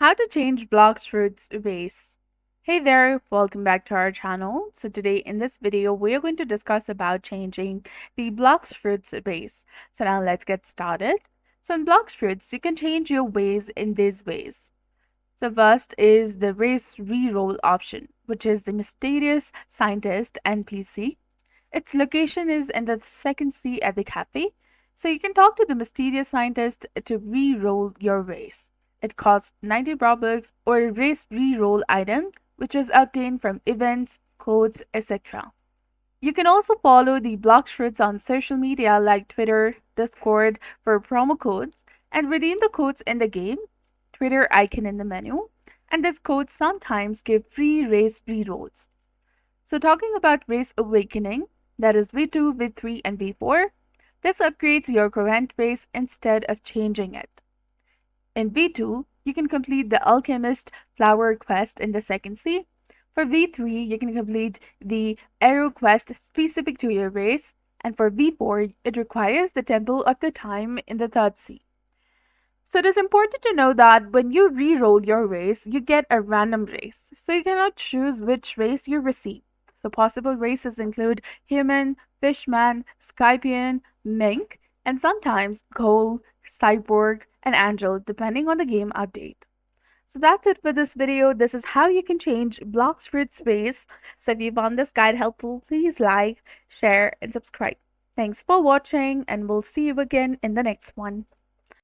How to change Blox Fruits race. Hey there, welcome back to our channel. So today in this video, we are going to discuss about changing the Blox Fruits race. So now let's get started. So in Blox Fruits, you can change your ways in these ways. So first is the race reroll option, which is the mysterious scientist NPC. Its location is in the second C at the cafe. So you can talk to the mysterious scientist to re-roll your race. It costs 90 Robux or a race re-roll item, which is obtained from events, codes, etc. You can also follow the Blox Fruits on social media like Twitter, Discord for promo codes and redeem the codes in the game, Twitter icon in the menu, and these codes sometimes give free race re-rolls. So talking about Race Awakening, that is V2, V3, and V4, this upgrades your current race instead of changing it. In V2, you can complete the Alchemist Flower quest in the second sea. For V3, you can complete the Arrow quest specific to your race, and for V4, it requires the Temple of the Time in the third sea. So it is important to know that when you re-roll your race, you get a random race, so you cannot choose which race you receive. So possible races include human, fishman, scorpion, mink, and sometimes ghoul, cyborg, and angel depending on the game update. So that's it for this video. This is how you can change Blox Fruits race. So if you found this guide helpful, please like, share, and subscribe. Thanks for watching, and we'll see you again in the next one.